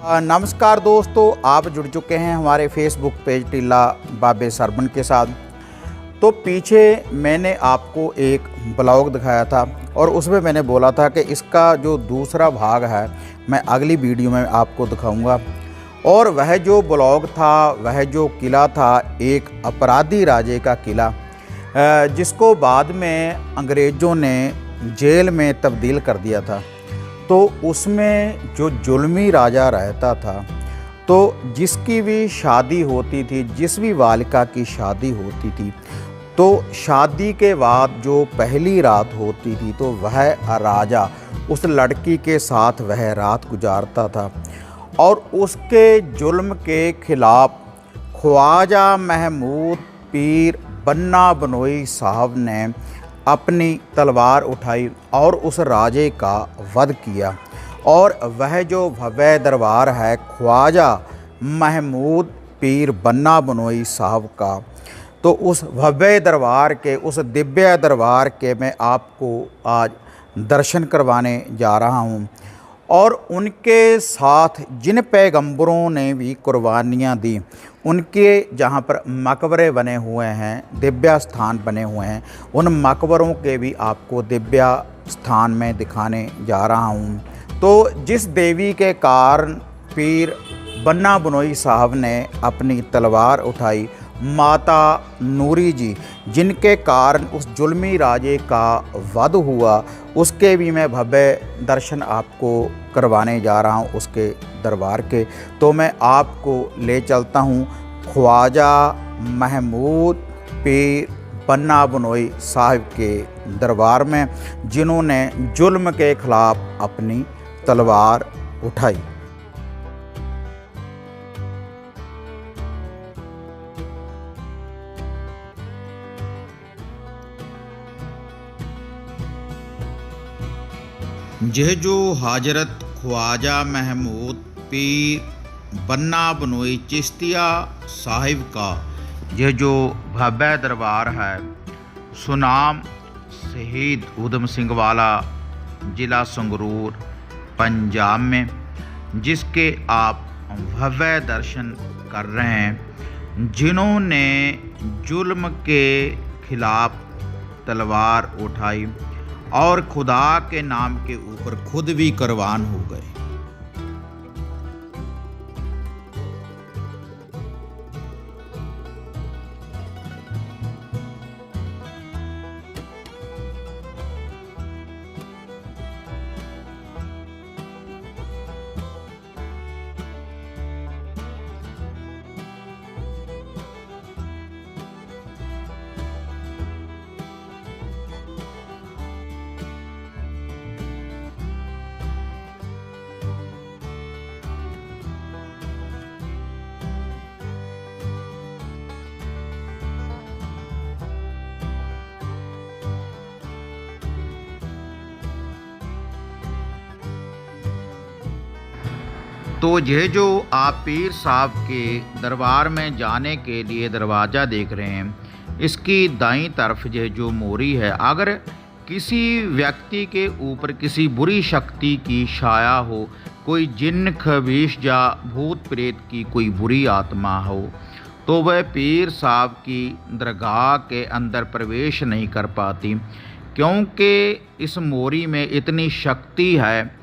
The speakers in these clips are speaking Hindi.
नमस्कार दोस्तों, आप जुड़ चुके हैं हमारे फेसबुक पेज टिल्ला बाबे सरबन के साथ। तो पीछे मैंने आपको एक ब्लॉग दिखाया था और उसमें मैंने बोला था कि इसका जो दूसरा भाग है मैं अगली वीडियो में आपको दिखाऊंगा। और वह जो ब्लॉग था, वह जो किला था, एक अपराधी राजे का किला, जिसको बाद में अंग्रेज़ों ने जेल में तब्दील कर दिया था। तो उसमें जो जुल्मी राजा रहता था, तो जिसकी भी शादी होती थी, जिस भी बालिका की शादी होती थी, तो शादी के बाद जो पहली रात होती थी तो वह राजा उस लड़की के साथ वह रात गुजारता था। और उसके जुल्म के खिलाफ ख्वाजा महमूद पीर बन्ना बनोई साहब ने अपनी तलवार उठाई और उस राजे का वध किया। और वह जो भव्य दरबार है ख्वाजा महमूद पीर बन्ना बनोई साहब का, तो उस भव्य दरबार के, उस दिव्य दरबार के मैं आपको आज दर्शन करवाने जा रहा हूँ। और उनके साथ जिन पैगंबरों ने भी कुर्बानियाँ दी, उनके जहाँ पर मकबरे बने हुए हैं, दिव्य स्थान बने हुए हैं, उन मकबरों के भी आपको दिव्य स्थान में दिखाने जा रहा हूँ। तो जिस देवी के कारण पीर बन्ना बनोई साहब ने अपनी तलवार उठाई, माता नूरी जी, जिनके कारण उस जुल्मी राजे का वध हुआ, उसके भी मैं भव्य दर्शन आपको करवाने जा रहा हूँ उसके दरबार के। तो मैं आपको ले चलता हूँ ख्वाजा महमूद पीर बन्ना बनोई साहब के दरबार में, जिन्होंने जुल्म के खिलाफ अपनी तलवार उठाई। यह जो हजरत ख्वाजा महमूद पीर बन्ना बनोई चिश्तिया साहिब का यह जो भव्य दरबार है, सुनाम शहीद ऊधम सिंह वाला, ज़िला संगरूर, पंजाब में, जिसके आप भव्य दर्शन कर रहे हैं, जिन्होंने जुल्म के खिलाफ तलवार उठाई और खुदा के नाम के ऊपर खुद भी कुर्बान हो गए। तो यह जो आप पीर साहब के दरबार में जाने के लिए दरवाज़ा देख रहे हैं, इसकी दाईं तरफ यह जो मोरी है, अगर किसी व्यक्ति के ऊपर किसी बुरी शक्ति की छाया हो, कोई जिन्न खबीश या भूत प्रेत की कोई बुरी आत्मा हो, तो वह पीर साहब की दरगाह के अंदर प्रवेश नहीं कर पाती, क्योंकि इस मोरी में इतनी शक्ति है।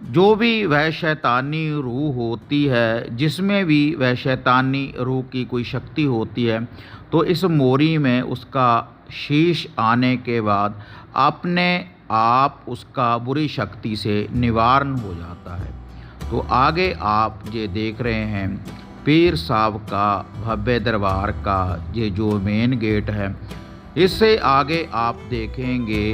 जो भी वह शैतानी रूह होती है, जिसमें भी वह शैतानी रूह की कोई शक्ति होती है, तो इस मोरी में उसका शीश आने के बाद अपने आप उसका बुरी शक्ति से निवारण हो जाता है। तो आगे आप ये देख रहे हैं पीर साहब का भव्य दरबार का ये जो मेन गेट है, इससे आगे आप देखेंगे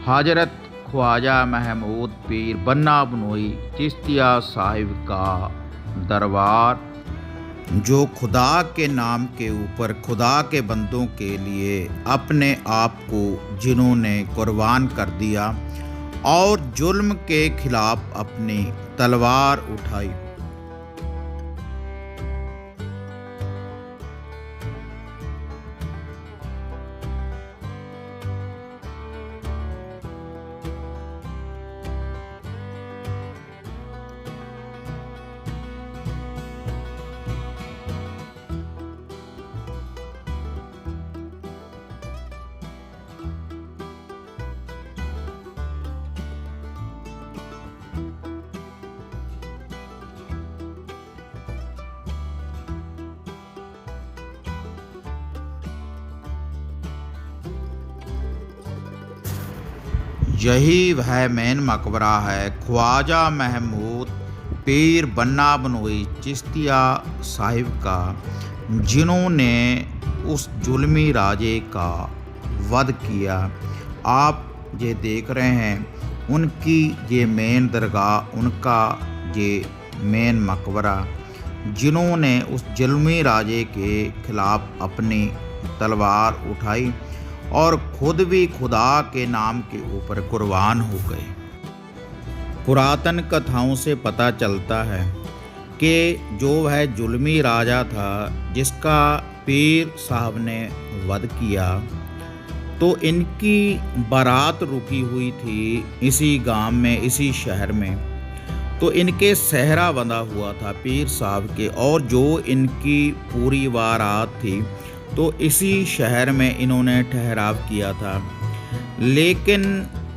हजरत ख्वाजा महमूद पीर बन्ना बनोई चिश्तिया साहिब का दरबार, जो खुदा के नाम के ऊपर खुदा के बंदों के लिए अपने आप को जिन्होंने कुर्बान कर दिया और जुल्म के खिलाफ अपनी तलवार उठाई। यही वह मेन मकबरा है ख्वाजा महमूद पीर बन्ना बनोई चिश्तिया साहिब का, जिन्होंने उस जुल्मी राजे का वध किया। आप ये देख रहे हैं उनकी ये मेन दरगाह, उनका ये मेन मकबरा, जिन्होंने उस जुल्मी राजे के खिलाफ अपनी तलवार उठाई और खुद भी खुदा के नाम के ऊपर कुर्बान हो गए। पुरातन कथाओं से पता चलता है कि जो वह जुल्मी राजा था जिसका पीर साहब ने वध किया, तो इनकी बारात रुकी हुई थी इसी गांव में, इसी शहर में। तो इनके सहरा बंधा हुआ था पीर साहब के, और जो इनकी पूरी बारात थी तो इसी शहर में इन्होंने ठहराव किया था। लेकिन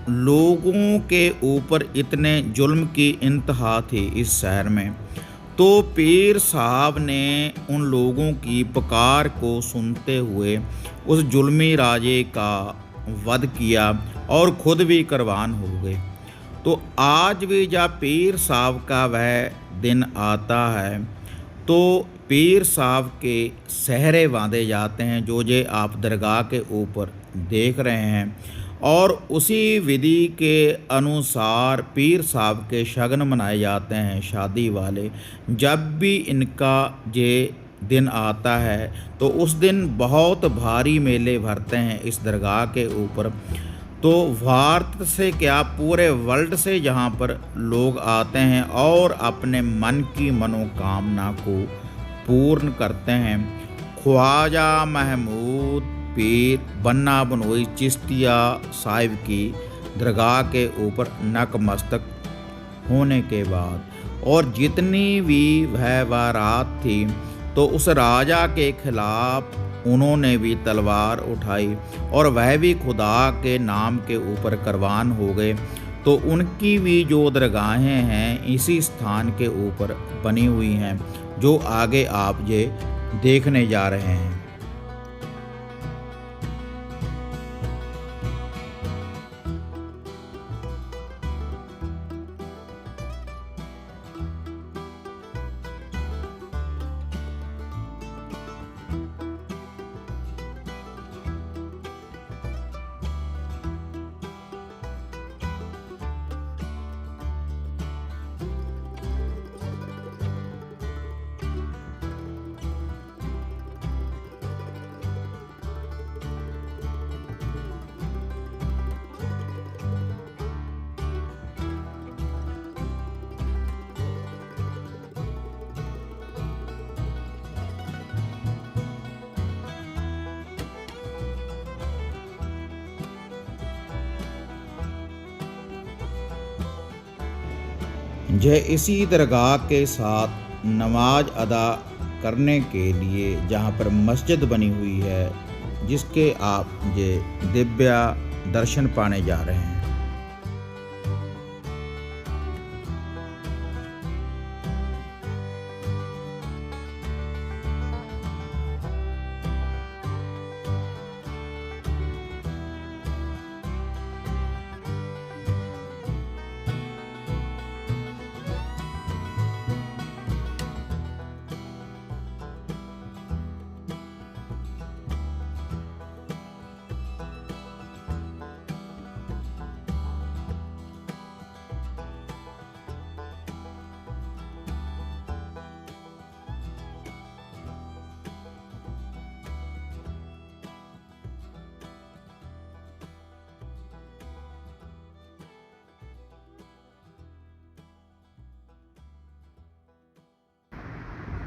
लोगों के ऊपर इतने जुल्म की इंतहा थी इस शहर में, तो पीर साहब ने उन लोगों की पुकार को सुनते हुए उस जुल्मी राजे का वध किया और खुद भी कुर्बान हो गए। तो आज भी जब पीर साहब का वह दिन आता है तो पीर साहब के सहरे बांधे जाते हैं, जो ये आप दरगाह के ऊपर देख रहे हैं, और उसी विधि के अनुसार पीर साहब के शगन मनाए जाते हैं शादी वाले। जब भी इनका ये दिन आता है तो उस दिन बहुत भारी मेले भरते हैं इस दरगाह के ऊपर। तो भारत से क्या पूरे वर्ल्ड से यहाँ पर लोग आते हैं और अपने मन की मनोकामना को पूर्ण करते हैं। ख्वाजा महमूद पीर बन्ना बनोई चिश्तिया साहिब की दरगाह के ऊपर नतमस्तक होने के बाद, और जितनी भी वह बारात थी तो उस राजा के खिलाफ उन्होंने भी तलवार उठाई और वह भी खुदा के नाम के ऊपर कुर्बान हो गए। तो उनकी भी जो दरगाहें हैं इसी स्थान के ऊपर बनी हुई हैं, जो आगे आप ये देखने जा रहे हैं। यह इसी दरगाह के साथ नमाज अदा करने के लिए जहाँ पर मस्जिद बनी हुई है, जिसके आप ये दिव्य दर्शन पाने जा रहे हैं।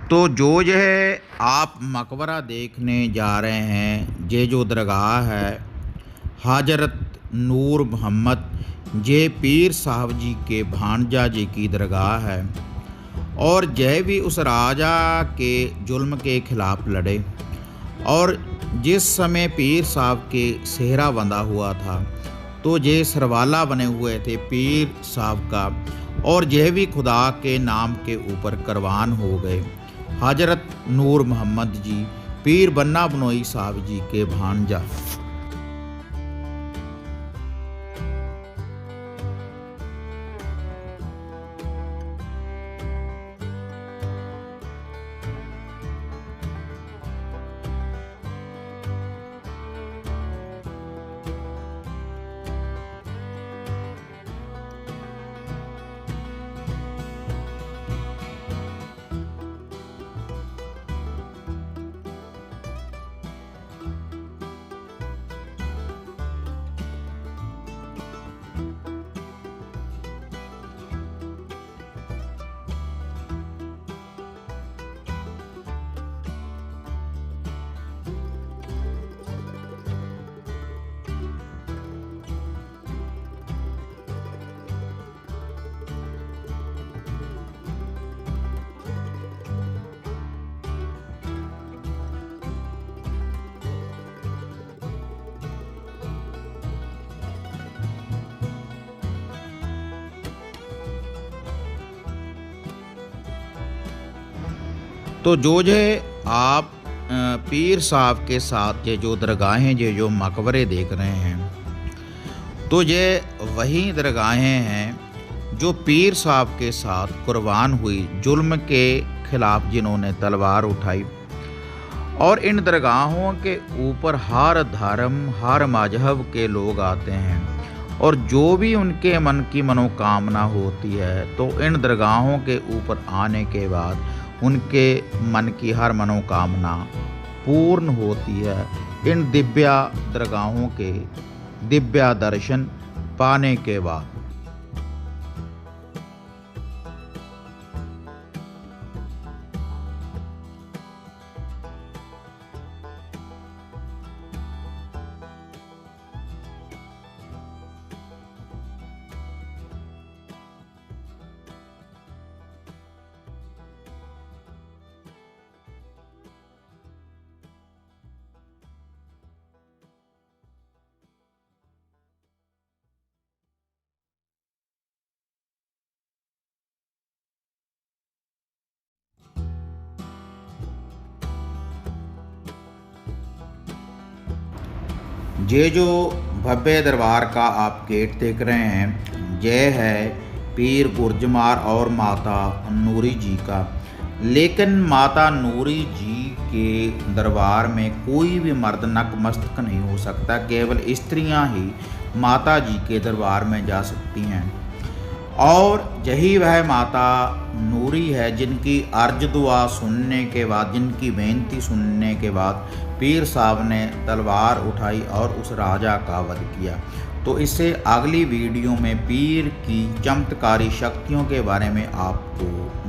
तो जो यह आप मकबरा देखने जा रहे हैं, ये जो दरगाह है हजरत नूर मोहम्मद जे पीर साहब जी के भांजा जी की दरगाह है, और यह भी उस राजा के जुल्म के खिलाफ लड़े। और जिस समय पीर साहब के सेहरा बंधा हुआ था तो ये सरवाला बने हुए थे पीर साहब का, और यह भी खुदा के नाम के ऊपर कुर्बान हो गए। हजरत नूर मोहम्मद जी पीर बन्ना बनोई साहब जी के भांजा। तो जो आप पीर साहब के साथ ये जो दरगाहें ये जो मकबरे देख रहे हैं, तो ये वही दरगाहें हैं जो पीर साहब के साथ कुर्बान हुई, जुल्म के खिलाफ जिन्होंने तलवार उठाई। और इन दरगाहों के ऊपर हर धर्म हर मजहब के लोग आते हैं और जो भी उनके मन की मनोकामना होती है तो इन दरगाहों के ऊपर आने के बाद उनके मन की हर मनोकामना पूर्ण होती है इन दिव्या दरगाहों के दिव्या दर्शन पाने के बाद। ये जो भव्य दरबार का आप गेट देख रहे हैं, यह है पीर गुरजमार और माता नूरी जी का। लेकिन माता नूरी जी के दरबार में कोई भी मर्द नतमस्तक नहीं हो सकता, केवल स्त्रियां ही माता जी के दरबार में जा सकती हैं। और यही वह माता नूरी है जिनकी अर्ज दुआ सुनने के बाद, जिनकी बेनती सुनने के बाद पीर साहब ने तलवार उठाई और उस राजा का वध किया। तो इससे अगली वीडियो में पीर की चमत्कारी शक्तियों के बारे में आपको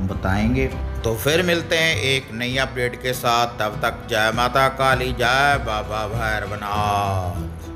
बताएंगे। तो फिर मिलते हैं एक नई अपडेट के साथ, तब तक जय माता काली, जय बाबा भैरवनाथ।